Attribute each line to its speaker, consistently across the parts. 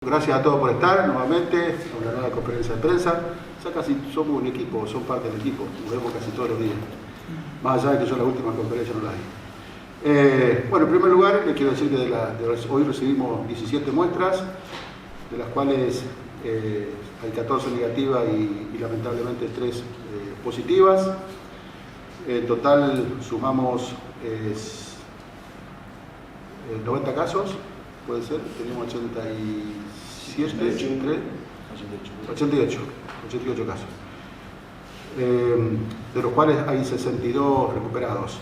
Speaker 1: Gracias a todos por estar nuevamente en una nueva conferencia de prensa. Ya casi somos un equipo, son parte del equipo, nos vemos casi todos los días. Más allá de que yo la última conferencia no la di. Bueno, en primer lugar, les quiero decir que hoy recibimos 17 muestras, de las cuales hay 14 negativas y lamentablemente 3 positivas. En total sumamos 90 casos. Puede ser, tenemos 88 casos, de los cuales hay 62 recuperados,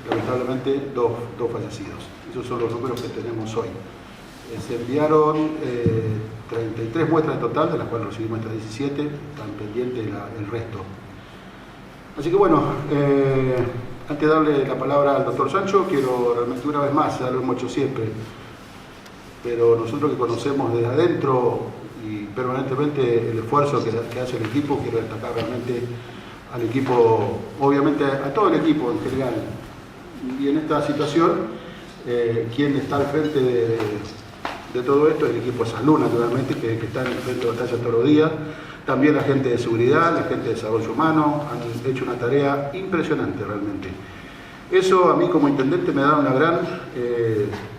Speaker 1: lamentablemente dos fallecidos. Esos son los números que tenemos hoy. Se enviaron 33 muestras en total, de las cuales recibimos estas 17, están pendientes el resto. Así que bueno, antes de darle la palabra al doctor Sancho, quiero realmente una vez más, ya lo hemos hecho siempre, pero nosotros que conocemos desde adentro y permanentemente el esfuerzo que hace el equipo, quiero destacar realmente al equipo, obviamente a todo el equipo en general. Y en esta situación, quien está al frente de todo esto es el equipo de salud, naturalmente, que está en el frente de batalla todos los días. También la gente de seguridad, la gente de desarrollo humano, han hecho una tarea impresionante realmente. Eso a mí como intendente me da una gran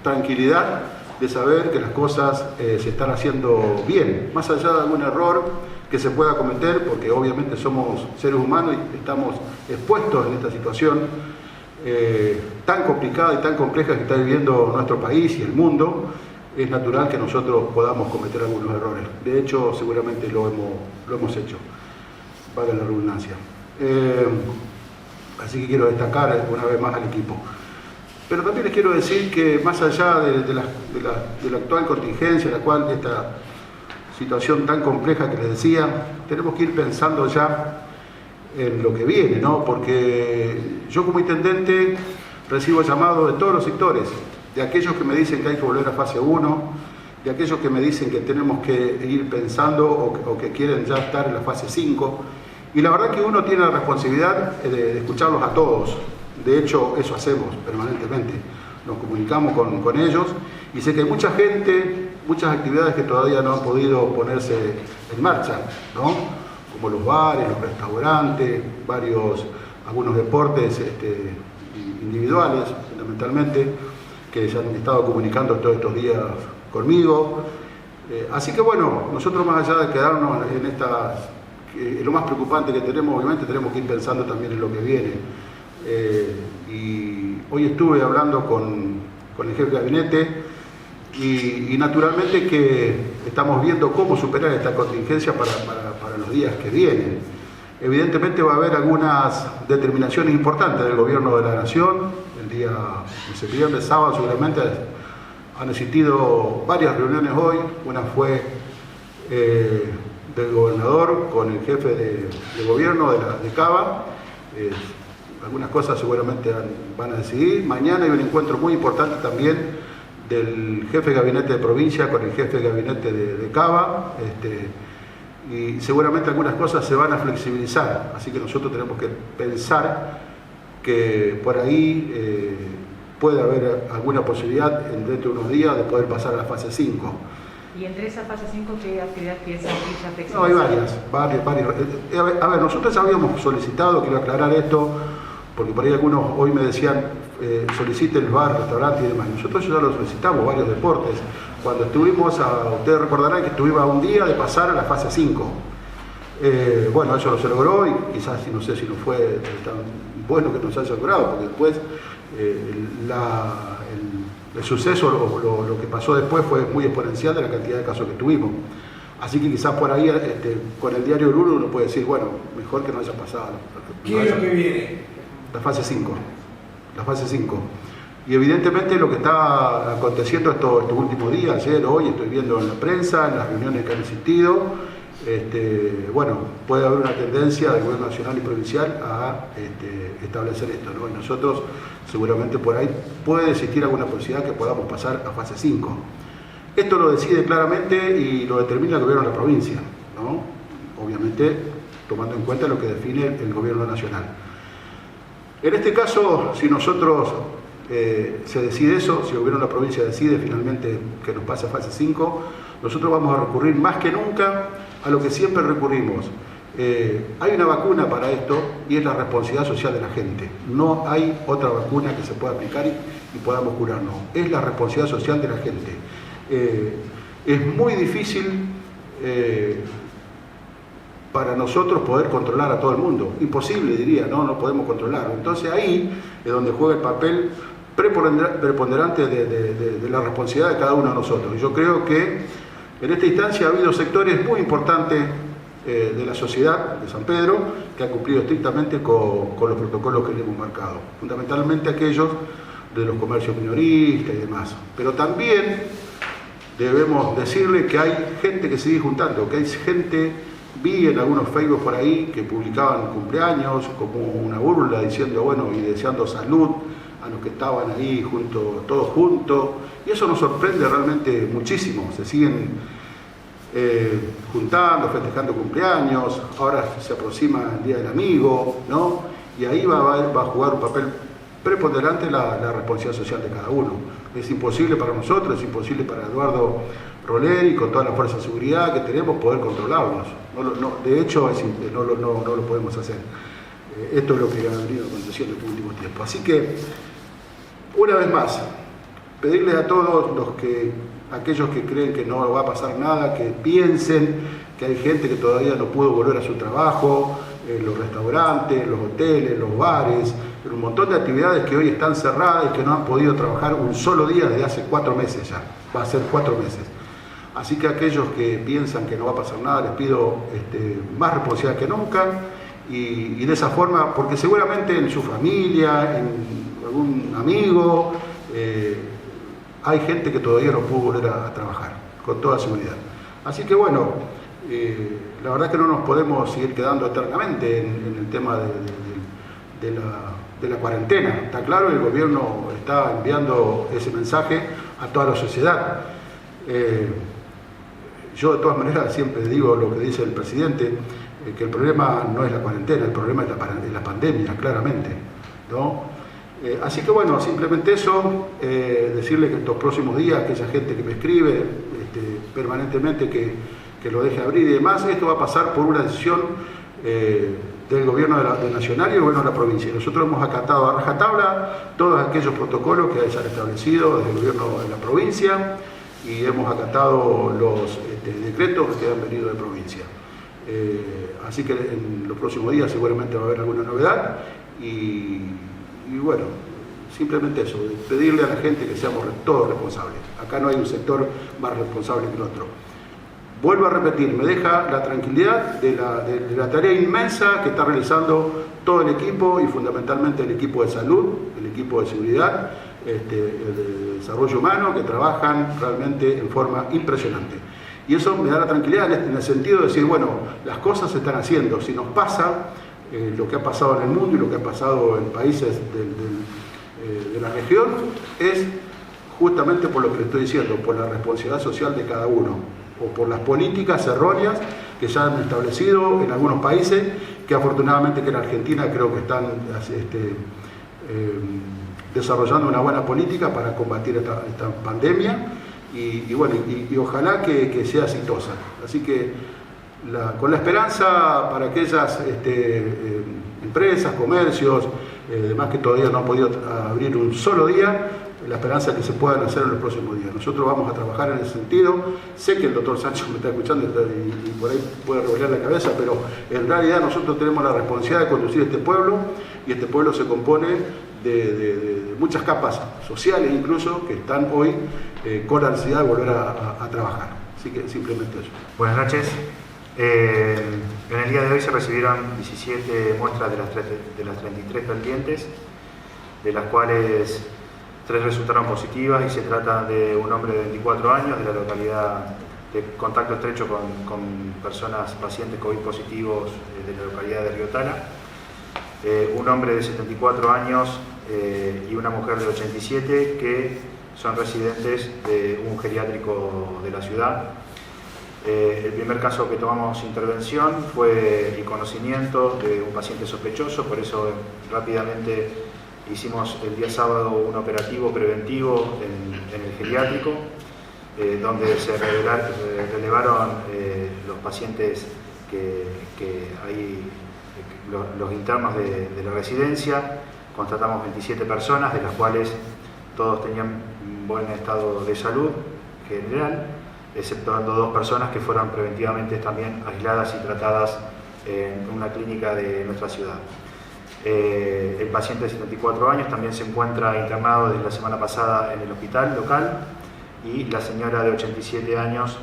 Speaker 1: tranquilidad de saber que las cosas se están haciendo bien, más allá de algún error que se pueda cometer, porque obviamente somos seres humanos y estamos expuestos en esta situación tan complicada y tan compleja que está viviendo nuestro país y el mundo. Es natural que nosotros podamos cometer algunos errores. De hecho, seguramente lo hemos hecho, valga la redundancia. Así que quiero destacar una vez más al equipo. Pero también les quiero decir que más allá de la actual contingencia, la cual esta situación tan compleja que les decía, tenemos que ir pensando ya en lo que viene, ¿no? Porque yo como intendente recibo llamados de todos los sectores, de aquellos que me dicen que hay que volver a fase 1, de aquellos que me dicen que tenemos que ir pensando o que quieren ya estar en la fase 5. Y la verdad que uno tiene la responsabilidad de escucharlos a todos. De hecho, eso hacemos permanentemente. Nos comunicamos con ellos y sé que hay mucha gente, muchas actividades que todavía no han podido ponerse en marcha, ¿no? Como los bares, los restaurantes, algunos deportes individuales, fundamentalmente, que se han estado comunicando todos estos días conmigo. Así que bueno, nosotros más allá de quedarnos en lo más preocupante que tenemos, obviamente tenemos que ir pensando también en lo que viene. Y hoy estuve hablando con el jefe de gabinete y naturalmente que estamos viendo cómo superar esta contingencia para los días que vienen. Evidentemente va a haber algunas determinaciones importantes del gobierno de la nación. Ese viernes, sábado, seguramente han existido varias reuniones hoy. Una fue del gobernador con el jefe de gobierno de Cava. Algunas cosas seguramente van a decidir. Mañana hay un encuentro muy importante también del jefe de gabinete de provincia con el jefe de gabinete de Cava. Y seguramente algunas cosas se van a flexibilizar. Así que nosotros tenemos que pensar que por ahí puede haber alguna posibilidad dentro de unos días de poder pasar a la fase 5.
Speaker 2: ¿Y entre esa fase 5 qué actividad piensa ya flexibilizar?
Speaker 1: No, hay varias. A ver, nosotros ya habíamos solicitado, quiero aclarar esto, porque por ahí algunos hoy me decían soliciten el bar, restaurante y demás. Nosotros ya lo solicitamos, varios deportes. Cuando estuvimos, ustedes recordarán que estuvimos a un día de pasar a la fase 5. Bueno, eso no se logró y quizás no sé si no fue tan bueno que nos haya logrado, porque después el suceso, lo que pasó después fue muy exponencial de la cantidad de casos que tuvimos. Así que quizás por ahí con el diario Lulo uno puede decir, bueno, mejor que no haya pasado.
Speaker 3: ¿Qué es lo que viene?
Speaker 1: La fase 5. La fase 5. Y evidentemente lo que está aconteciendo estos últimos días, ayer, hoy, estoy viendo en la prensa, en las reuniones que han existido, bueno, puede haber una tendencia del gobierno nacional y provincial a establecer esto, ¿no? Y nosotros seguramente por ahí puede existir alguna posibilidad que podamos pasar a fase 5. Esto lo decide claramente y lo determina el gobierno de la provincia, ¿no? Obviamente tomando en cuenta lo que define el gobierno nacional. En este caso, si nosotros se decide eso, si el gobierno de la provincia decide finalmente que nos pase a fase 5, nosotros vamos a recurrir más que nunca a lo que siempre recurrimos. Hay una vacuna para esto y es la responsabilidad social de la gente. No hay otra vacuna que se pueda aplicar y podamos curarnos. Es la responsabilidad social de la gente. Es muy difícil para nosotros poder controlar a todo el mundo. Imposible, diría, no podemos controlarlo. Entonces ahí es donde juega el papel preponderante de la responsabilidad de cada uno de nosotros. Y yo creo que en esta instancia ha habido sectores muy importantes de la sociedad de San Pedro que han cumplido estrictamente con los protocolos que le hemos marcado, fundamentalmente aquellos de los comercios minoristas y demás. Pero también debemos decirle que hay gente que sigue juntando, que hay gente, vi en algunos Facebook por ahí que publicaban cumpleaños como una burla diciendo, bueno, y deseando salud a los que estaban ahí todos juntos, y eso nos sorprende realmente muchísimo. Se siguen juntando, festejando cumpleaños, ahora se aproxima el Día del Amigo, ¿no? Y ahí va a jugar un papel preponderante la responsabilidad social de cada uno. Es imposible para nosotros, es imposible para Eduardo Roleri, con toda la fuerza de seguridad que tenemos, poder controlarnos. De hecho, no lo podemos hacer. Esto es lo que ha venido aconteciendo en estos últimos tiempos. Así que, una vez más, pedirles a todos aquellos que creen que no va a pasar nada, que piensen que hay gente que todavía no pudo volver a su trabajo, los restaurantes, los hoteles, los bares, un montón de actividades que hoy están cerradas y que no han podido trabajar un solo día desde hace 4 meses ya, va a ser 4 meses. Así que aquellos que piensan que no va a pasar nada, les pido más responsabilidad que nunca y de esa forma, porque seguramente en su familia, en algún amigo, hay gente que todavía no pudo volver a trabajar, con toda seguridad. Así que bueno, la verdad que no nos podemos seguir quedando eternamente en el tema de la cuarentena. Está claro, el gobierno está enviando ese mensaje a toda la sociedad. Yo de todas maneras siempre digo lo que dice el presidente, que el problema no es la cuarentena, el problema es la pandemia, claramente, ¿no? Así que bueno, simplemente eso, decirle que estos próximos días, aquella gente que me escribe permanentemente que lo deje abrir y demás, esto va a pasar por una decisión del gobierno nacional y el gobierno de la provincia. Nosotros hemos acatado a rajatabla todos aquellos protocolos que se han establecido desde el gobierno de la provincia y hemos acatado los decretos que han venido de provincia. Así que en los próximos días seguramente va a haber alguna novedad y bueno, simplemente eso, pedirle a la gente que seamos todos responsables. Acá no hay un sector más responsable que el otro. Vuelvo a repetir, me deja la tranquilidad de la tarea inmensa que está realizando todo el equipo y fundamentalmente el equipo de salud, el equipo de seguridad, el de desarrollo humano, que trabajan realmente en forma impresionante. Y eso me da la tranquilidad en el sentido de decir, bueno, las cosas se están haciendo. Si nos pasa lo que ha pasado en el mundo y lo que ha pasado en países de la región, es justamente por lo que le estoy diciendo, por la responsabilidad social de cada uno, o por las políticas erróneas que ya han establecido en algunos países, que afortunadamente que en Argentina creo que están desarrollando una buena política para combatir esta pandemia y bueno, y ojalá que sea exitosa. Así que con la esperanza para aquellas empresas, comercios, demás que todavía no han podido abrir un solo día, la esperanza que se puedan hacer en los próximos días. Nosotros vamos a trabajar en ese sentido. Sé que el doctor Sánchez me está escuchando y por ahí puede revolver la cabeza, pero en realidad nosotros tenemos la responsabilidad de conducir este pueblo y este pueblo se compone de muchas capas sociales incluso que están hoy con la necesidad de volver a trabajar. Así que simplemente eso.
Speaker 4: Buenas noches. En el día de hoy se recibieron 17 muestras de las 33 pendientes, de las cuales 3 resultaron positivas y se trata de un hombre de 24 años de la localidad de contacto estrecho con personas pacientes COVID positivos de la localidad de Riotana, un hombre de 74 años y una mujer de 87 que son residentes de un geriátrico de la ciudad. El primer caso que tomamos intervención fue el conocimiento de un paciente sospechoso, por eso rápidamente hicimos el día sábado un operativo preventivo en el geriátrico, donde se relevaron los pacientes los internos de la residencia. Constatamos 27 personas, de las cuales todos tenían un buen estado de salud general, exceptuando 2 personas que fueron preventivamente también aisladas y tratadas en una clínica de nuestra ciudad. El paciente de 74 años también se encuentra internado desde la semana pasada en el hospital local, y la señora de 87 años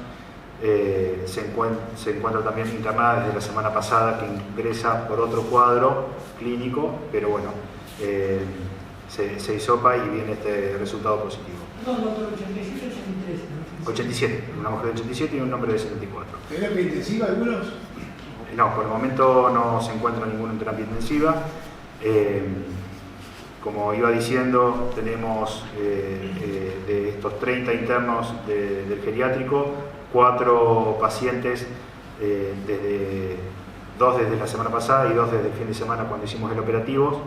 Speaker 4: se encuentra también internada desde la semana pasada, que ingresa por otro cuadro clínico, pero bueno, se hisopa y viene este resultado positivo.
Speaker 3: No, 87, 83.
Speaker 4: 87, una mujer de 87 y un hombre de 74.
Speaker 3: ¿Terapia intensiva algunos?
Speaker 4: No, por el momento no se encuentra ninguno en terapia intensiva. Como iba diciendo, tenemos de estos 30 internos del geriátrico, 4 pacientes, 2 desde la semana pasada y 2 desde el fin de semana cuando hicimos el operativo,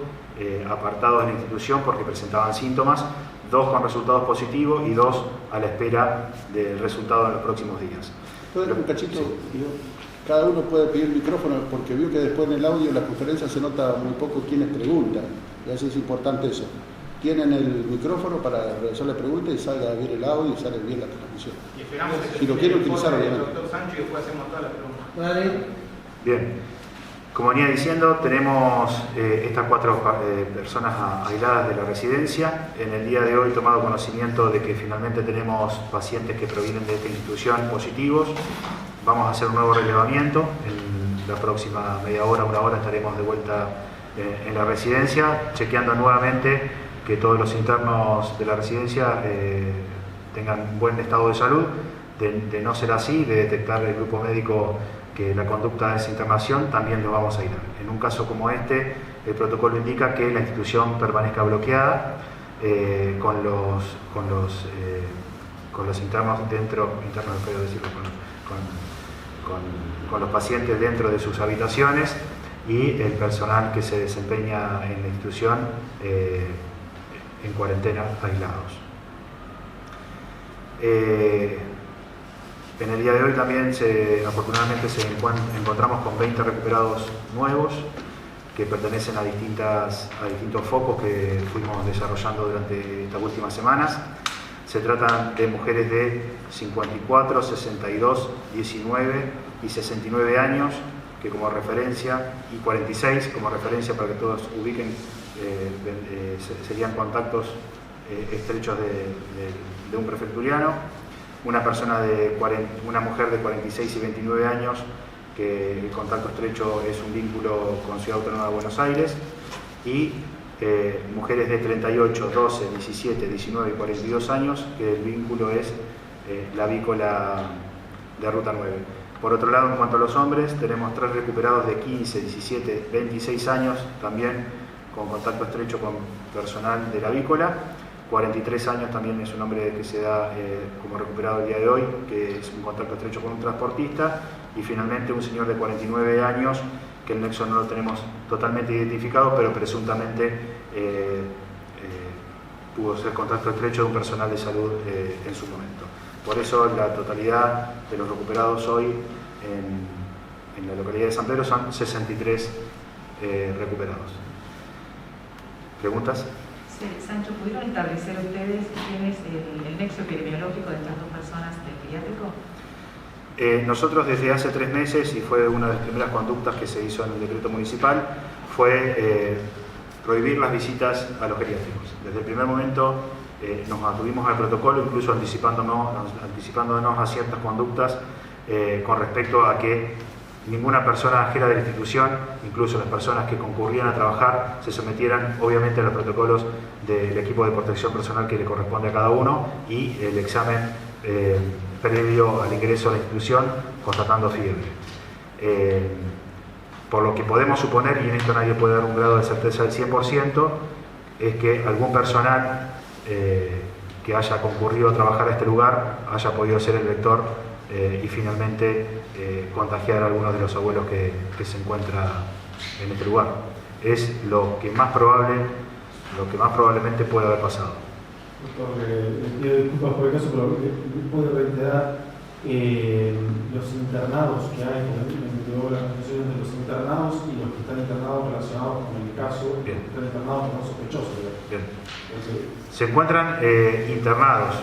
Speaker 4: apartados de la institución porque presentaban síntomas, 2 con resultados positivos y 2 a la espera del resultado en los próximos días.
Speaker 1: ¿Puede un cachito? Sí. Cada uno puede pedir micrófono porque vio que después en el audio, en la conferencia, se nota muy poco quienes preguntan. Y así es importante eso. Tienen el micrófono para realizar la pregunta y salga bien el audio y sale bien la transmisión.
Speaker 5: Y esperamos que
Speaker 1: si lo quiere utilizar, obviamente.
Speaker 5: Doctor Sancho, y después hacemos todas las preguntas.
Speaker 3: Vale.
Speaker 4: Bien. Como venía diciendo, tenemos estas 4 personas aisladas de la residencia. En el día de hoy he tomado conocimiento de que finalmente tenemos pacientes que provienen de esta institución positivos. Vamos a hacer un nuevo relevamiento. En la próxima media hora, 1 hora, estaremos de vuelta en la residencia, chequeando nuevamente que todos los internos de la residencia tengan buen estado de salud. De no ser así, de detectar el grupo médico que la conducta es internación, también lo vamos a ir. En un caso como este, el protocolo indica que la institución permanezca bloqueada con los internos dentro, internos es feo decirlo, con los pacientes dentro de sus habitaciones y el personal que se desempeña en la institución en cuarentena, aislados. En el día de hoy también afortunadamente encontramos con 20 recuperados nuevos que pertenecen a distintos focos que fuimos desarrollando durante estas últimas semanas. Se tratan de mujeres de 54, 62, 19 y 69 años, que como referencia, y 46 como referencia para que todos ubiquen, serían contactos estrechos de un prefecturiano. Una mujer de 46 y 29 años, que el contacto estrecho es un vínculo con Ciudad Autónoma de Buenos Aires, y mujeres de 38, 12, 17, 19 y 42 años, que el vínculo es la avícola de Ruta 9. Por otro lado, en cuanto a los hombres, tenemos 3 recuperados de 15, 17, 26 años, también con contacto estrecho con personal de la avícola. 43 años también es un hombre que se da como recuperado el día de hoy, que es un contacto estrecho con un transportista. Y finalmente un señor de 49 años, que el nexo no lo tenemos totalmente identificado, pero presuntamente pudo ser contacto estrecho de un personal de salud en su momento. Por eso la totalidad de los recuperados hoy en la localidad de San Pedro son 63 recuperados. ¿Preguntas?
Speaker 2: Sí, Sancho, ¿pudieron establecer ustedes quién es el nexo epidemiológico de estas 2 personas del pediátrico?
Speaker 4: Nosotros desde hace 3 meses, y fue una de las primeras conductas que se hizo en el decreto municipal, fue prohibir las visitas a los geriátricos. Desde el primer momento nos atuvimos al protocolo, incluso anticipándonos a ciertas conductas con respecto a que ninguna persona ajena de la institución, incluso las personas que concurrían a trabajar, se sometieran obviamente a los protocolos del equipo de protección personal que le corresponde a cada uno y el examen previo al ingreso a la institución constatando fiebre. Por lo que podemos suponer, y en esto nadie puede dar un grado de certeza del 100%, es que algún personal que haya concurrido a trabajar a este lugar haya podido ser el vector y finalmente contagiar a algunos de los abuelos que se encuentran en este lugar. Es lo que más probable lo que más probablemente puede haber pasado.
Speaker 6: Doctor, le pido disculpas por el caso, pero puede reiterar los internados que hay, las condiciones de los internados y los que están internados relacionados con el caso,
Speaker 4: Bien.
Speaker 6: que están internados como sospechosos.
Speaker 4: Bien. Se encuentran internados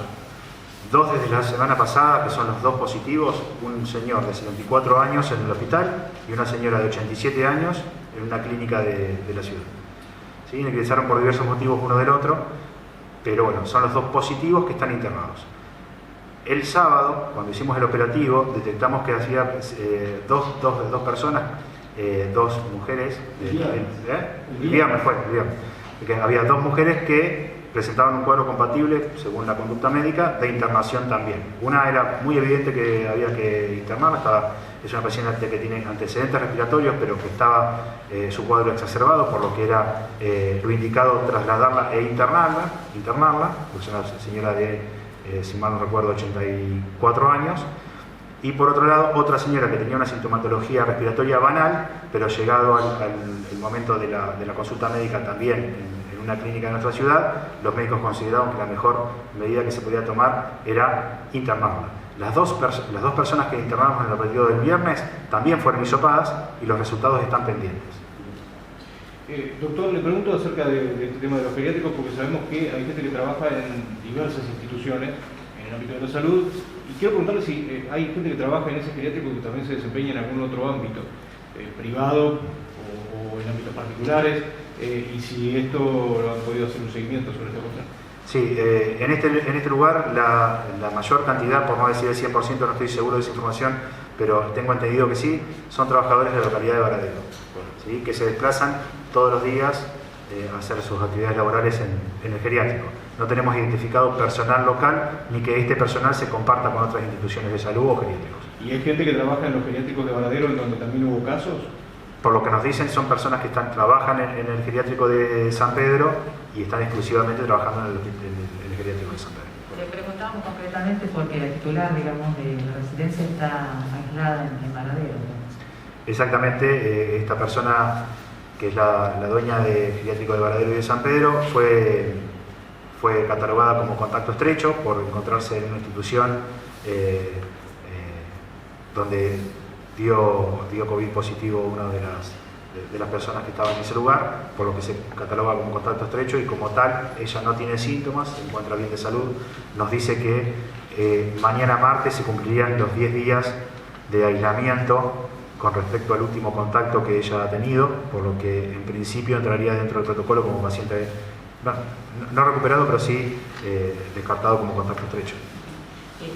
Speaker 4: dos desde la semana pasada, que son los dos positivos, un señor de 74 años en el hospital y una señora de 87 años en una clínica de la ciudad. ¿Sí? Ingresaron por diversos motivos uno del otro, pero bueno, son los dos positivos que están internados. El sábado, cuando hicimos el operativo, detectamos que hacía dos personas, dos mujeres, el viernes, que había dos mujeres que presentaban un cuadro compatible, según la conducta médica, de internación también. Una era muy evidente que había que internarla, es una paciente que tiene antecedentes respiratorios, pero que estaba su cuadro exacerbado, por lo que era lo indicado trasladarla e internarla, porque es una señora de, si mal no recuerdo, 84 años. Y por otro lado, otra señora que tenía una sintomatología respiratoria banal, pero llegado al momento de la consulta médica también en una clínica de nuestra ciudad, los médicos consideraron que la mejor medida que se podía tomar era internarla. Las dos personas que internamos en el operativo del viernes también fueron hisopadas y los resultados están pendientes.
Speaker 5: Doctor, le pregunto acerca de este tema de los geriátricos porque sabemos que hay gente que trabaja en diversas instituciones en el ámbito de la salud y quiero preguntarle si hay gente que trabaja en ese geriátrico que también se desempeña en algún otro ámbito, privado o en ámbitos particulares, y si esto lo han podido hacer un seguimiento sobre esta cuestión.
Speaker 4: Sí, en este lugar la mayor cantidad, por no decir el 100%, no estoy seguro de esa información, pero tengo entendido que sí, son trabajadores de la localidad de Varadero, ¿sí? Que se desplazan todos los días a hacer sus actividades laborales en el geriátrico. No tenemos identificado personal local ni que este personal se comparta con otras instituciones de salud o geriátricos.
Speaker 5: ¿Y hay gente que trabaja en los geriátricos de Varadero en donde también hubo casos?
Speaker 4: Por lo que nos dicen, son personas que trabajan en el geriátrico de San Pedro y están exclusivamente trabajando en el geriátrico de San Pedro.
Speaker 2: Le preguntamos concretamente porque la titular, digamos, de la residencia está aislada en Varadero.
Speaker 4: Exactamente, esta persona, que es la dueña del geriátrico de Varadero y de San Pedro, fue catalogada como contacto estrecho por encontrarse en una institución donde dio COVID positivo una de las personas que estaban en ese lugar, por lo que se cataloga como contacto estrecho y como tal ella no tiene síntomas, se encuentra bien de salud. Nos dice que mañana martes se cumplirían los 10 días de aislamiento con respecto al último contacto que ella ha tenido, por lo que en principio entraría dentro del protocolo como paciente no recuperado, pero sí descartado como contacto estrecho.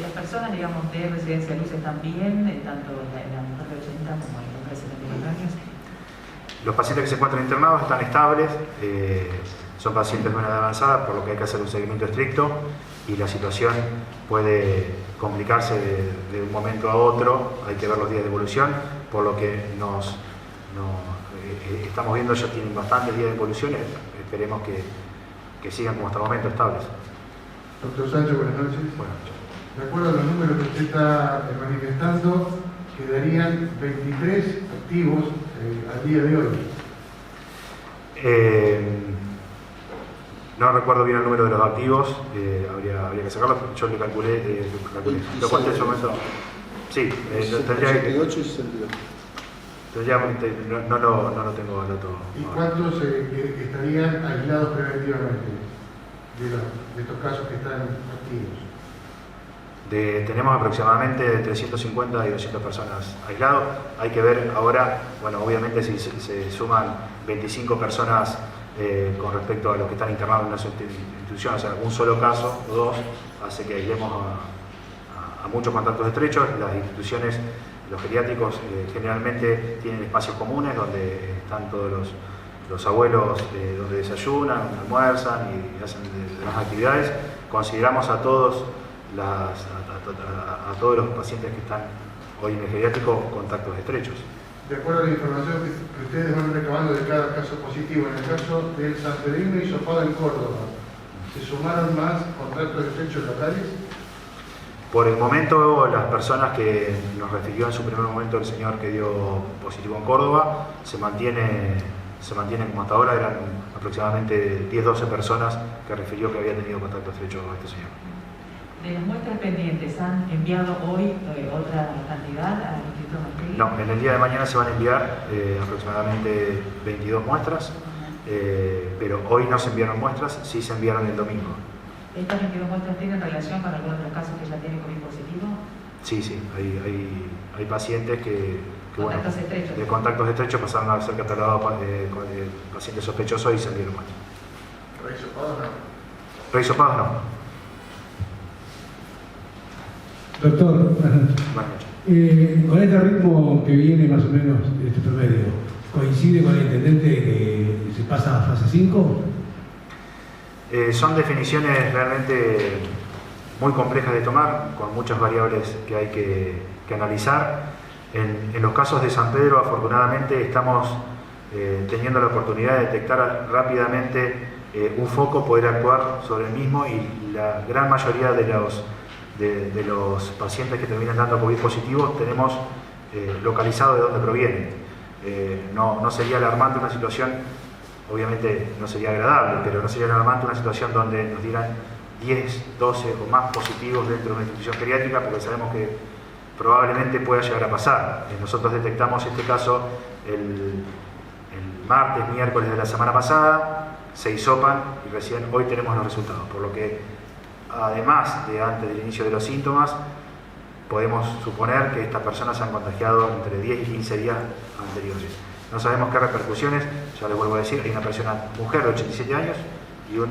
Speaker 2: Las personas, digamos, de residencia Luz están bien, tanto la mujer de 80 como el hombre de 79 años.
Speaker 4: Los pacientes que se encuentran internados están estables, son pacientes de una edad avanzada, por lo que hay que hacer un seguimiento estricto y la situación puede complicarse de un momento a otro, hay que ver los días de evolución, por lo que estamos viendo ya tienen bastantes días de evolución, esperemos que sigan como hasta el momento estables.
Speaker 7: Doctor Sánchez, buenas noches.
Speaker 4: Buenas noches.
Speaker 7: De acuerdo a los números que usted está manifestando, quedarían 23 activos al día de hoy.
Speaker 4: No recuerdo bien el número de los activos, habría que sacarlo, yo le calculé, lo conté en su momento. Sí, tendría que...
Speaker 1: 68 y 62.
Speaker 4: No lo tengo al dato.
Speaker 7: ¿Y cuántos estarían aislados preventivamente de estos casos que están activos?
Speaker 4: Tenemos aproximadamente entre 150 y 200 personas aislados. Hay que ver ahora, bueno, obviamente si se suman 25 personas con respecto a los que están internados en una institución, o sea, un solo caso o dos, hace que aislemos a muchos contactos estrechos. Las instituciones, los geriátricos generalmente tienen espacios comunes donde están todos los abuelos donde desayunan, almuerzan y hacen demás actividades. Consideramos a todos los pacientes que están hoy en el geriátrico contactos estrechos.
Speaker 7: De acuerdo a la información que ustedes van recabando de cada caso positivo, en el caso del sanpedrino hisopado en Córdoba, ¿se sumaron más contactos estrechos locales?
Speaker 4: Por el momento, las personas que nos refirió en su primer momento el señor que dio positivo en Córdoba, se mantiene se mantienen como hasta ahora, eran aproximadamente 10-12 personas que refirió que habían tenido contacto estrecho con este señor.
Speaker 2: De las muestras pendientes, ¿han enviado hoy otra cantidad al Instituto Mastegui?
Speaker 4: No, en el día de mañana se van a enviar aproximadamente 22 muestras, pero hoy no se enviaron muestras, sí se enviaron el domingo.
Speaker 2: ¿Estas 22 muestras tienen relación con algunos de los casos que ya tienen COVID positivo?
Speaker 4: Sí, sí, hay pacientes que
Speaker 2: Contactos estrechos.
Speaker 4: de contactos estrechos pasaron a ser catalogados con pacientes sospechosos y se enviaron muestras.
Speaker 7: ¿Rehisopados no?
Speaker 4: Rehisopados no.
Speaker 8: Doctor, buenas noches.
Speaker 4: Buenas noches.
Speaker 8: Con este ritmo que viene más o menos este promedio, ¿coincide con el intendente que se pasa a fase 5?
Speaker 4: Son definiciones realmente muy complejas de tomar, con muchas variables que hay que analizar. En los casos de San Pedro, afortunadamente, estamos teniendo la oportunidad de detectar rápidamente un foco, poder actuar sobre el mismo, y la gran mayoría de los pacientes que terminan dando COVID positivo tenemos localizado de dónde provienen. No sería alarmante una situación, obviamente no sería agradable, pero no sería alarmante una situación donde nos dieran 10, 12 o más positivos dentro de una institución geriátrica, porque sabemos que probablemente pueda llegar a pasar. Nosotros detectamos este caso el martes, miércoles de la semana pasada, se hisopan y recién hoy tenemos los resultados, por lo que además de antes del inicio de los síntomas, podemos suponer que estas personas se han contagiado entre 10 y 15 días anteriores. No sabemos qué repercusiones, ya les vuelvo a decir, hay una persona, mujer de 87 años y un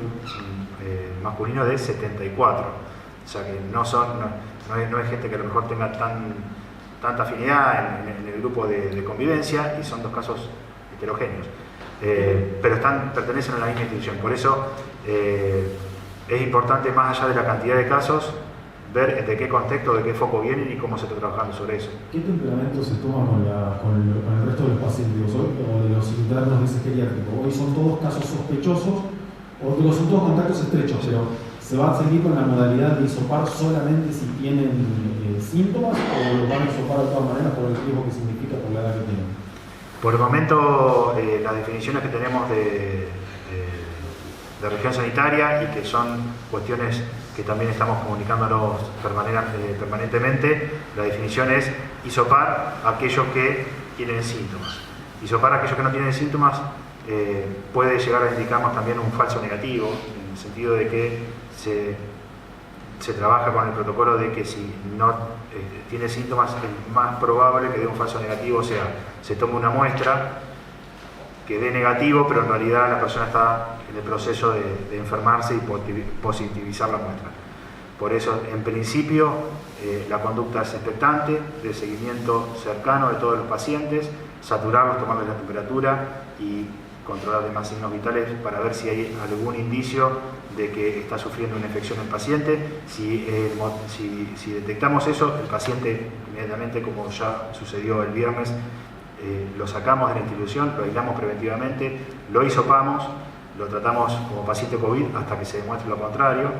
Speaker 4: masculino de 74. O sea que no es gente que a lo mejor tenga tanta afinidad en el grupo de convivencia, y son dos casos heterogéneos. Pero pertenecen a la misma institución. Por eso es importante, más allá de la cantidad de casos, ver de qué contexto, de qué foco vienen y cómo se está trabajando sobre eso.
Speaker 6: ¿Qué temperamento se toma con el resto de los pacientes o de los internos de ese geriátrico? Hoy son todos casos sospechosos o son todos contactos estrechos, pero ¿se va a seguir con la modalidad de hisopar solamente si tienen síntomas, o lo van a hisopar de todas maneras por el riesgo que significa por la edad que tienen?
Speaker 4: Por el momento, las definiciones que tenemos de región sanitaria, y que son cuestiones que también estamos comunicándonos permanentemente, la definición es hisopar a aquellos que tienen síntomas. Hisopar a aquellos que no tienen síntomas puede llegar a indicarnos también un falso negativo, en el sentido de que se trabaja con el protocolo de que si no tiene síntomas es más probable que dé un falso negativo, o sea, se toma una muestra que dé negativo, pero en realidad la persona está en el proceso de enfermarse y positivizar la muestra. Por eso, en principio, la conducta es expectante, de seguimiento cercano de todos los pacientes, saturarlos, tomarles la temperatura y controlar demás signos vitales para ver si hay algún indicio de que está sufriendo una infección el paciente. Si detectamos eso, el paciente inmediatamente, como ya sucedió el viernes, lo sacamos de la institución, lo aislamos preventivamente, lo hisopamos, lo tratamos como paciente COVID hasta que se demuestre lo contrario.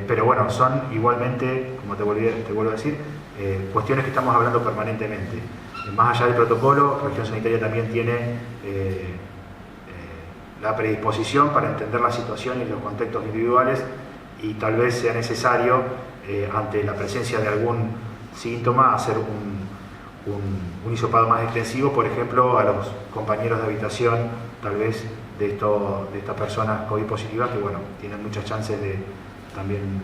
Speaker 4: Pero bueno, son igualmente, como te vuelvo a decir, cuestiones que estamos hablando permanentemente. Más allá del protocolo, la región sanitaria también tiene la predisposición para entender la situación y los contextos individuales, y tal vez sea necesario, ante la presencia de algún síntoma, hacer un hisopado más extensivo, por ejemplo, a los compañeros de habitación, tal vez de estas personas COVID positivas, que bueno, tienen muchas chances de también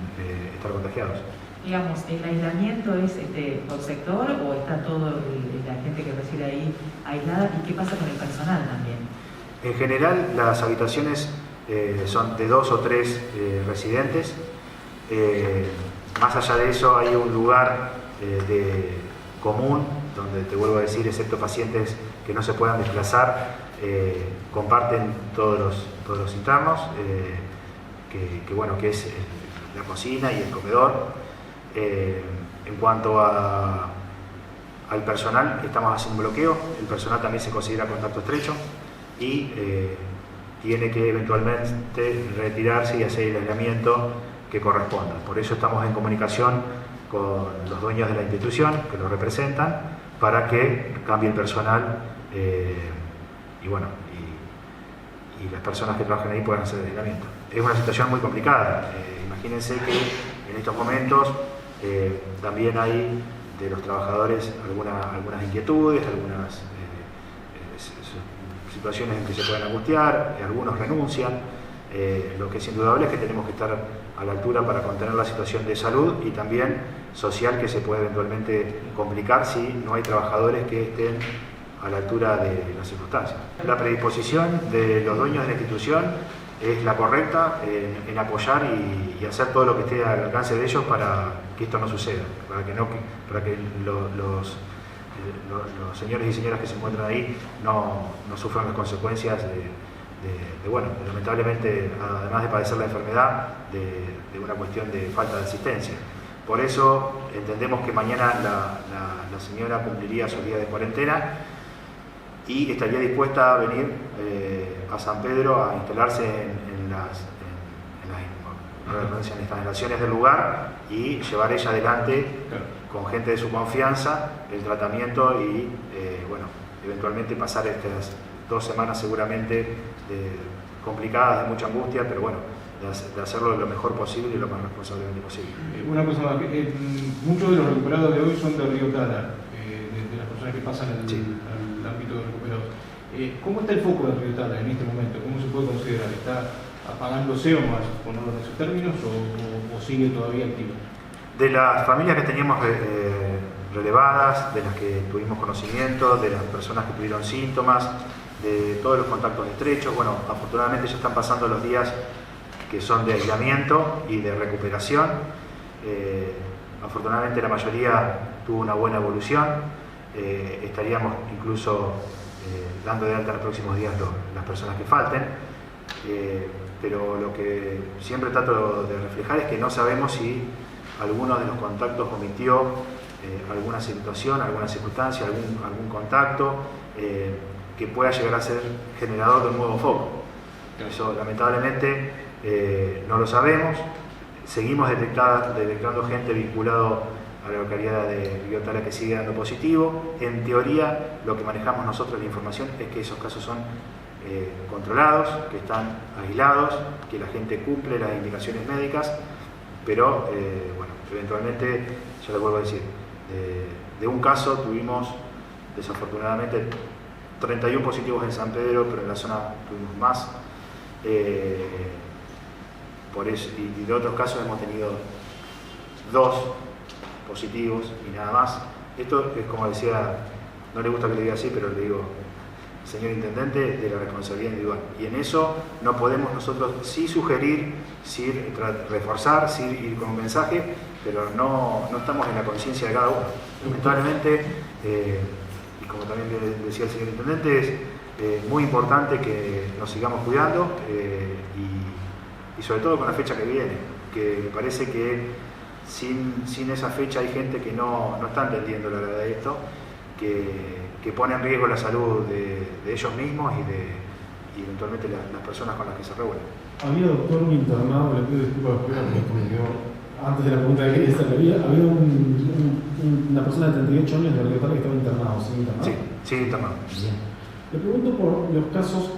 Speaker 4: estar contagiados.
Speaker 2: Digamos, ¿el aislamiento es por sector o está toda la gente que reside ahí aislada? ¿Y qué pasa con el personal también?
Speaker 4: En general, las habitaciones son de 2 o 3 residentes. Más allá de eso, hay un lugar común, donde, te vuelvo a decir, excepto pacientes que no se puedan desplazar, comparten todos los internos, que es la cocina y el comedor. En cuanto al personal, estamos haciendo un bloqueo. El personal también se considera contacto estrecho y tiene que eventualmente retirarse y hacer el aislamiento que corresponda. Por eso estamos en comunicación con los dueños de la institución que lo representan, para que cambie el personal y las personas que trabajan ahí puedan hacer el aislamiento. Es una situación muy complicada. Imagínense que en estos momentos también hay de los trabajadores algunas inquietudes, algunas situaciones en que se pueden angustiar, algunos renuncian. Lo que es indudable es que tenemos que estar a la altura para contener la situación de salud y también social que se puede eventualmente complicar si no hay trabajadores que estén a la altura de las circunstancias. La predisposición de los dueños de la institución es la correcta en apoyar y hacer todo lo que esté al alcance de ellos para que esto no suceda, para que los señores y señoras que se encuentran ahí no sufran las consecuencias bueno, lamentablemente, además de padecer la enfermedad, de una cuestión de falta de asistencia. Por eso entendemos que mañana la señora cumpliría sus días de cuarentena y estaría dispuesta a venir a San Pedro a instalarse en las instalaciones del lugar y llevar ella adelante con gente de su confianza el tratamiento y bueno, eventualmente pasar estas 2 semanas seguramente complicadas, de mucha angustia, pero bueno, de hacerlo lo mejor posible y lo más responsablemente posible.
Speaker 5: Una cosa más, muchos de los recuperados de hoy son de Río Tala, de las personas que pasan al ámbito de recuperados. ¿Cómo está el foco de Río Tala en este momento? ¿Cómo se puede considerar? ¿Está apagándose o más, ponerlo en esos términos, o sigue todavía activo?
Speaker 4: De las familias que teníamos relevadas, de las que tuvimos conocimiento, de las personas que tuvieron síntomas, de todos los contactos estrechos, bueno, afortunadamente ya están pasando los días que son de aislamiento y de recuperación. Afortunadamente la mayoría tuvo una buena evolución. Estaríamos incluso dando de alta en los próximos días las personas que falten. Pero lo que siempre trato de reflejar es que no sabemos si alguno de los contactos omitió alguna situación, alguna circunstancia, algún contacto que pueda llegar a ser generador de un nuevo foco. Eso lamentablemente no lo sabemos. Seguimos detectando gente vinculado a la localidad de Río Tala que sigue dando positivo. En teoría, lo que manejamos nosotros la información es que esos casos son controlados, que están aislados, que la gente cumple las indicaciones médicas, pero bueno, eventualmente, ya les vuelvo a decir, de un caso tuvimos desafortunadamente 31 positivos en San Pedro, pero en la zona tuvimos más. Por eso, y de otros casos hemos tenido 2 positivos y nada más. Esto es, como decía, no le gusta que le diga así, pero le digo, señor Intendente, de la responsabilidad individual. Y en eso no podemos nosotros sí sugerir, sí reforzar, sí ir con un mensaje, pero no estamos en la conciencia de cada uno. Lamentablemente, y como también decía el señor Intendente, es muy importante que nos sigamos cuidando y sobre todo con la fecha que viene, que me parece que sin esa fecha hay gente que no está entendiendo la verdad de esto, que pone en riesgo la salud de ellos mismos y eventualmente las personas con las que se reúnen.
Speaker 6: Había, doctor, un internado, le pido disculpas porque me quedó antes de la pregunta que quería hacer, había una persona de 38 años de Río Tala que estaba internado, ¿sí internado?
Speaker 4: Sí, internado.
Speaker 6: Bien. Le pregunto por los casos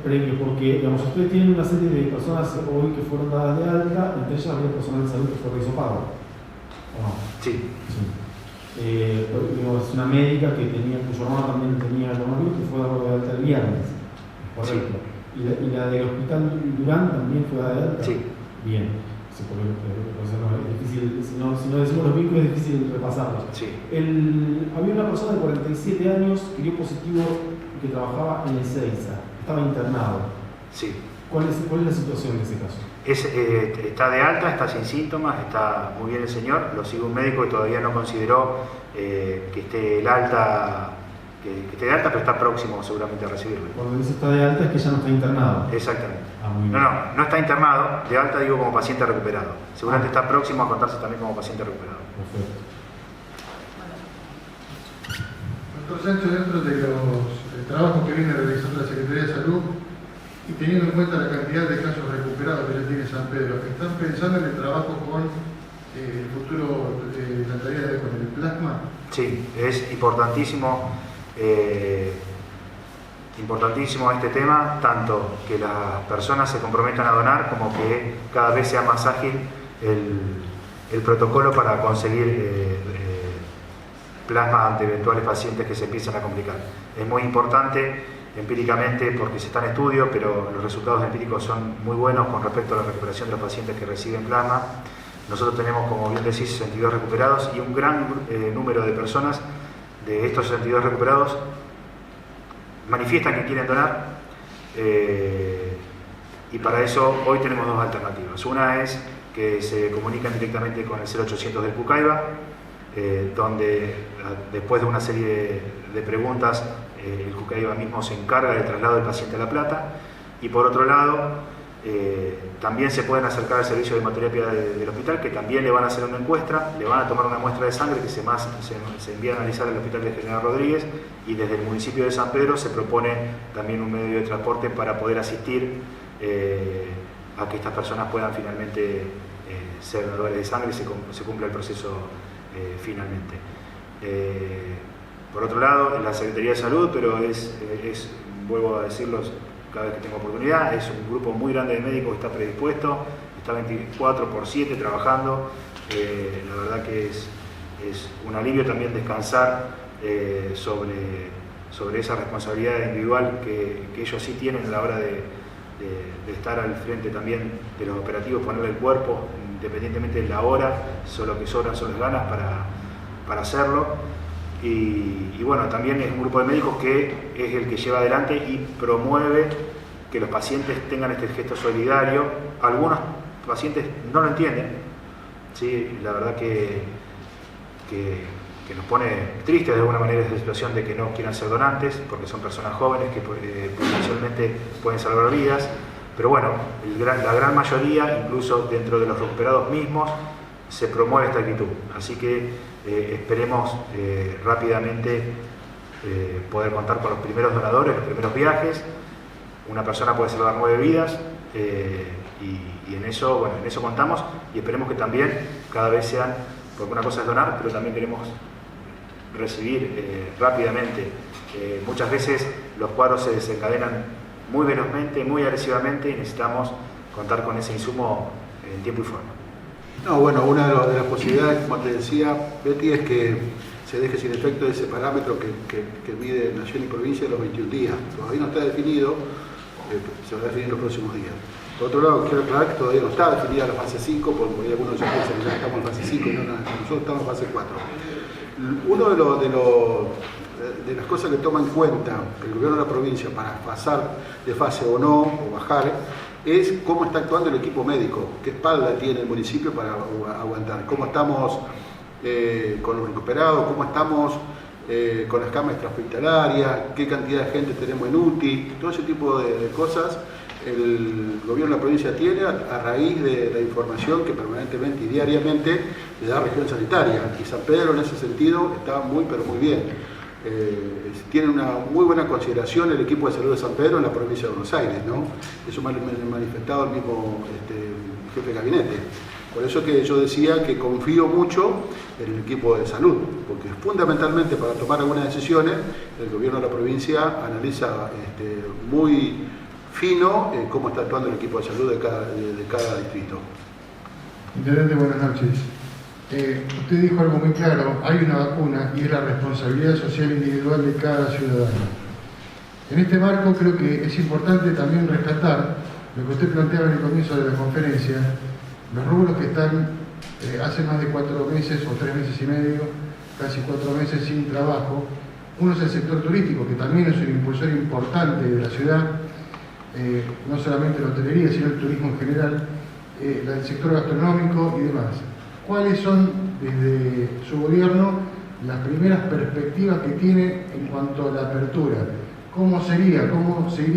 Speaker 6: previos, porque digamos, ustedes tienen una serie de personas hoy que fueron dadas de alta, entre ellas había personal de salud que fue rehisopado, ¿o no?
Speaker 4: Sí.
Speaker 6: Es una médica cuyo hermano también tenía coronavirus, que fue dado de alta el viernes, correcto. Sí. ¿Y la del hospital Durán también fue dada de alta?
Speaker 4: Sí.
Speaker 6: Bien. Sí, porque es difícil, si no decimos los vínculos es difícil repasarlos.
Speaker 4: Sí.
Speaker 6: Había una persona de 47 años que dio positivo y que trabajaba en el CEISA, estaba internado.
Speaker 4: Sí.
Speaker 6: ¿Cuál es la situación de ese caso?
Speaker 4: Está de alta, está sin síntomas, está muy bien el señor, lo sigue un médico que todavía no consideró que esté de alta, pero está próximo seguramente a recibirlo.
Speaker 6: Cuando dice está de alta es que ya no está internado.
Speaker 4: Exactamente.
Speaker 6: Muy bien.
Speaker 4: No está internado, de alta digo como paciente recuperado. Seguramente está próximo a contarse también como paciente recuperado.
Speaker 6: Perfecto.
Speaker 7: Doctor Sánchez, dentro de los trabajos que viene realizando la Secretaría de Salud y teniendo en cuenta la cantidad de casos recuperados que ya tiene San Pedro, ¿están pensando en el trabajo con el futuro de la tarea con el plasma?
Speaker 4: Sí, es importantísimo Importantísimo este tema, tanto que las personas se comprometan a donar como que cada vez sea más ágil el protocolo para conseguir plasma ante eventuales pacientes que se empiecen a complicar. Es muy importante empíricamente porque se está en estudio, pero los resultados empíricos son muy buenos con respecto a la recuperación de los pacientes que reciben plasma. Nosotros tenemos, como bien decís, 62 recuperados y un gran número de personas de estos 62 recuperados manifiestan que quieren donar, y para eso hoy tenemos dos alternativas. Una es que se comunican directamente con el 0800 del Pucaiba, donde después de una serie de preguntas el Pucaiba mismo se encarga del traslado del paciente a La Plata, y por otro lado también se pueden acercar al servicio de hemoterapia del hospital, que también le van a hacer una encuesta, le van a tomar una muestra de sangre que se envía a analizar al Hospital de General Rodríguez, y desde el municipio de San Pedro se propone también un medio de transporte para poder asistir a que estas personas puedan finalmente ser donadores de sangre y se cumpla el proceso finalmente. Por otro lado, en la Secretaría de Salud, pero vuelvo a decirlo cada vez que tengo oportunidad, es un grupo muy grande de médicos que está predispuesto, está 24/7 trabajando. La verdad que es un alivio también descansar sobre esa responsabilidad individual que ellos sí tienen a la hora de estar al frente también de los operativos, ponerle el cuerpo, independientemente de la hora, solo que sobran son las ganas para hacerlo. Y bueno, también es un grupo de médicos que es el que lleva adelante y promueve que los pacientes tengan este gesto solidario. Algunos pacientes no lo entienden, ¿sí? La verdad que nos pone tristes de alguna manera esa situación de que no quieran ser donantes, porque son personas jóvenes que potencialmente pueden salvar vidas, pero bueno, la gran mayoría, incluso dentro de los recuperados mismos, se promueve esta actitud. Así que esperemos rápidamente poder contar con los primeros donadores, los primeros viajes. Una persona puede salvar 9 vidas, y en eso contamos, y esperemos que también cada vez sean, porque una cosa es donar, pero también queremos recibir rápidamente. Muchas veces los cuadros se desencadenan muy velozmente, muy agresivamente, y necesitamos contar con ese insumo en tiempo y forma.
Speaker 1: No, bueno, una de las posibilidades, como te decía, Betty, es que se deje sin efecto ese parámetro que mide nación y provincia de los 21 días. Todavía no está definido, se va a definir en los próximos días. Por otro lado, quiero aclarar que todavía no está definida la fase 5, porque hay algunos ya piensan que ya estamos en fase 5 y nosotros estamos en fase 4. Uno de las cosas que toma en cuenta el gobierno de la provincia para pasar de fase o no, o bajar, es cómo está actuando el equipo médico, qué espalda tiene el municipio para aguantar, cómo estamos con los recuperados, cómo estamos con las camas extrahospitalarias, qué cantidad de gente tenemos en UTI, todo ese tipo de cosas el gobierno de la provincia tiene a raíz de la información que permanentemente y diariamente le da la región sanitaria, y San Pedro en ese sentido está muy pero muy bien. Tiene una muy buena consideración el equipo de salud de San Pedro en la provincia de Buenos Aires, ¿no? Eso me ha manifestado el mismo jefe de gabinete. Por eso que yo decía que confío mucho en el equipo de salud, porque fundamentalmente para tomar algunas decisiones el gobierno de la provincia analiza muy fino cómo está actuando el equipo de salud de cada distrito.
Speaker 7: Intendente, buenas noches. Usted dijo algo muy claro, hay una vacuna y es la responsabilidad social individual de cada ciudadano. En este marco creo que es importante también rescatar lo que usted planteaba en el comienzo de la conferencia, los rubros que están hace más de 4 meses o 3 meses y medio, casi 4 meses sin trabajo. Uno es el sector turístico, que también es un impulsor importante de la ciudad, no solamente la hotelería, sino el turismo en general, el sector gastronómico y demás. ¿Cuáles son, desde su gobierno, las primeras perspectivas que tiene en cuanto a la apertura? ¿Cómo seguiría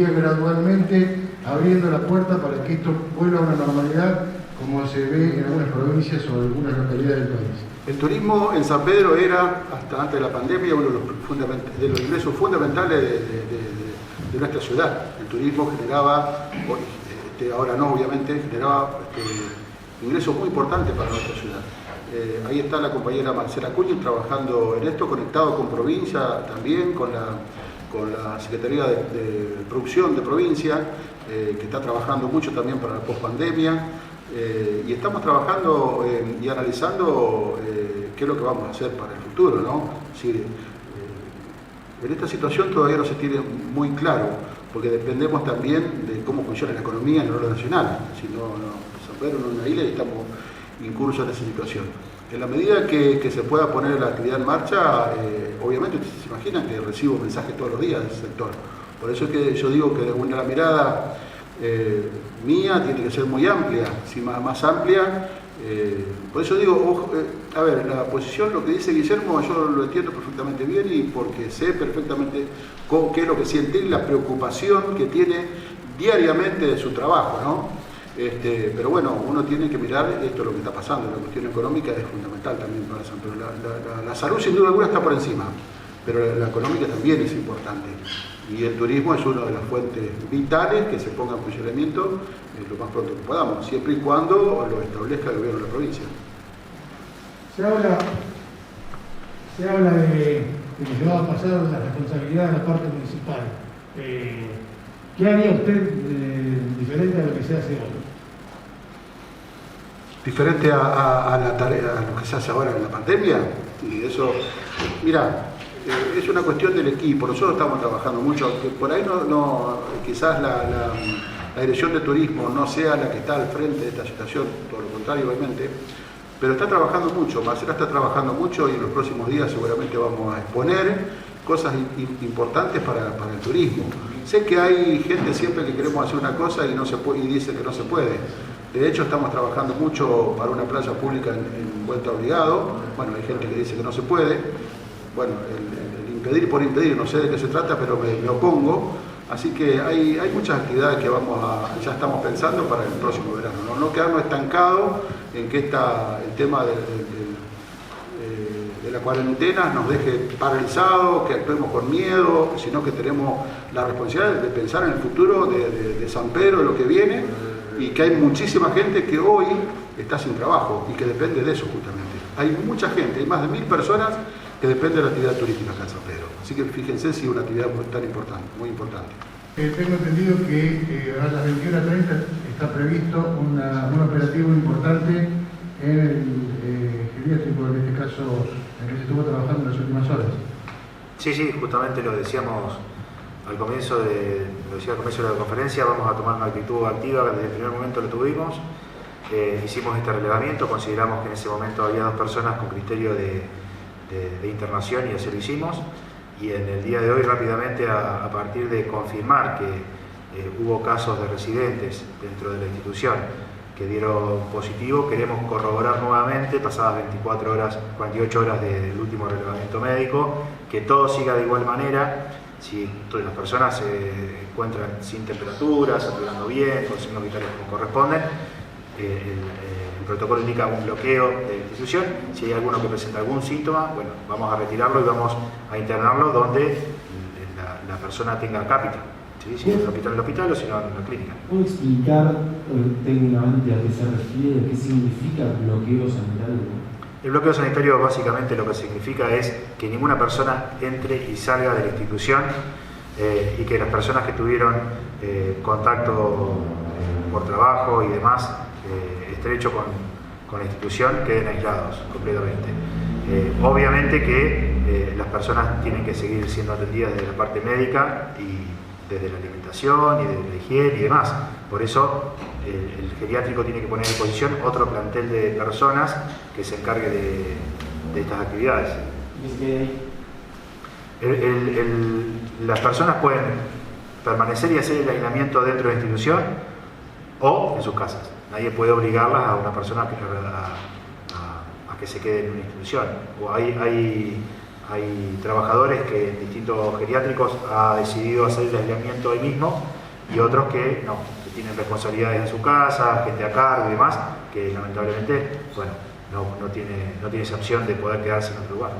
Speaker 7: gradualmente abriendo la puerta para que esto vuelva a una normalidad como se ve en algunas provincias o en algunas localidades del país?
Speaker 1: El turismo en San Pedro era, hasta antes de la pandemia, uno de los ingresos fundamentales de nuestra ciudad. El turismo generaba, ahora no obviamente, generaba ingresos muy importantes para nuestra ciudad. Ahí está la compañera Marcela Cuñi trabajando en esto, conectado con provincia también, con con la Secretaría de Producción de provincia, que está trabajando mucho también para la pospandemia, y estamos trabajando y analizando qué es lo que vamos a hacer para el futuro, ¿no? Sí, en esta situación todavía no se tiene muy claro, porque dependemos también de cómo funciona la economía en el orden nacional. Si no, San Pedro no es una isla y estamos incursos en esa situación. En la medida que se pueda poner la actividad en marcha, obviamente ustedes se imaginan que recibo mensajes todos los días del sector. Por eso es que yo digo que la mirada mía tiene que ser muy amplia, si más amplia. Por eso digo, a ver, la posición, lo que dice Guillermo, yo lo entiendo perfectamente bien y porque sé perfectamente qué es lo que siente y la preocupación que tiene diariamente de su trabajo, ¿no? Pero bueno, uno tiene que mirar esto, lo que está pasando. La cuestión económica es fundamental también para San Pedro. La salud sin duda alguna está por encima, pero la económica también es importante. Y el turismo es una de las fuentes vitales que se ponga en funcionamiento lo más pronto que podamos, siempre y cuando lo establezca el gobierno de la provincia.
Speaker 8: Se habla de que se va a pasar la responsabilidad de la parte municipal. ¿Qué haría usted diferente a lo que se hace hoy?
Speaker 1: Diferente a la tarea, a lo que se hace ahora en la pandemia, y eso, mira, es una cuestión del equipo. Nosotros estamos trabajando mucho, aunque por ahí quizás la dirección de turismo no sea la que está al frente de esta situación, todo lo contrario obviamente, pero está trabajando mucho. Marcela está trabajando mucho y en los próximos días seguramente vamos a exponer cosas importantes para el turismo. Sé que hay gente siempre que queremos hacer una cosa y no se puede, y dice que no se puede. De hecho, estamos trabajando mucho para una playa pública en Vuelta Obligado. Bueno, hay gente que dice que no se puede. Bueno, el impedir por impedir, no sé de qué se trata, pero me opongo. Así que hay muchas actividades que ya estamos pensando para el próximo verano. No quedarnos estancados en que el tema de la cuarentena nos deje paralizados, que actuemos con miedo, sino que tenemos la responsabilidad de pensar en el futuro de San Pedro, de lo que viene, y que hay muchísima gente que hoy está sin trabajo y que depende de eso justamente. Hay mucha gente, hay más de 1000 personas que dependen de la actividad turística acá en San Pedro. Así que fíjense si es una actividad tan importante, muy importante.
Speaker 7: Tengo entendido que a las 21:30 está previsto un operativo importante en el geriátrico, en este caso, en el que se estuvo trabajando en las últimas horas.
Speaker 4: Sí, justamente lo decíamos al comienzo de la conferencia. Vamos a tomar una actitud activa, desde el primer momento lo tuvimos. Hicimos este relevamiento, consideramos que en ese momento había 2 personas con criterio de internación y así lo hicimos. Y en el día de hoy, rápidamente, a partir de confirmar que hubo casos de residentes dentro de la institución que dieron positivo, queremos corroborar nuevamente, pasadas 48 horas del último relevamiento médico, que todo siga de igual manera. Si todas las personas se encuentran sin temperatura, saturando bien, con signos vitales como corresponden, el protocolo indica un bloqueo de la institución. Si hay alguno que presenta algún síntoma, bueno, vamos a retirarlo y vamos a internarlo donde la persona tenga cápita. ¿Sí? Si en el hospital o si no en la clínica.
Speaker 6: ¿Puedo explicar técnicamente a qué se refiere, qué significa bloqueo sanitario?
Speaker 4: El bloqueo sanitario básicamente lo que significa es que ninguna persona entre y salga de la institución y que las personas que tuvieron contacto por trabajo y demás estrecho con la institución queden aislados completamente. Obviamente que las personas tienen que seguir siendo atendidas desde la parte médica y desde la alimentación y desde la higiene y demás. Por eso el geriátrico tiene que poner a disposición otro plantel de personas que se encargue de estas actividades. Las personas pueden permanecer y hacer el aislamiento dentro de la institución o en sus casas. Nadie puede obligarlas a una persona a que se quede en una institución. O hay trabajadores que en distintos geriátricos ha decidido hacer el aislamiento ahí mismo y otros que no, que tienen responsabilidades en su casa, gente a cargo y demás, que lamentablemente, bueno, no tiene esa opción de poder quedarse en otro lugar.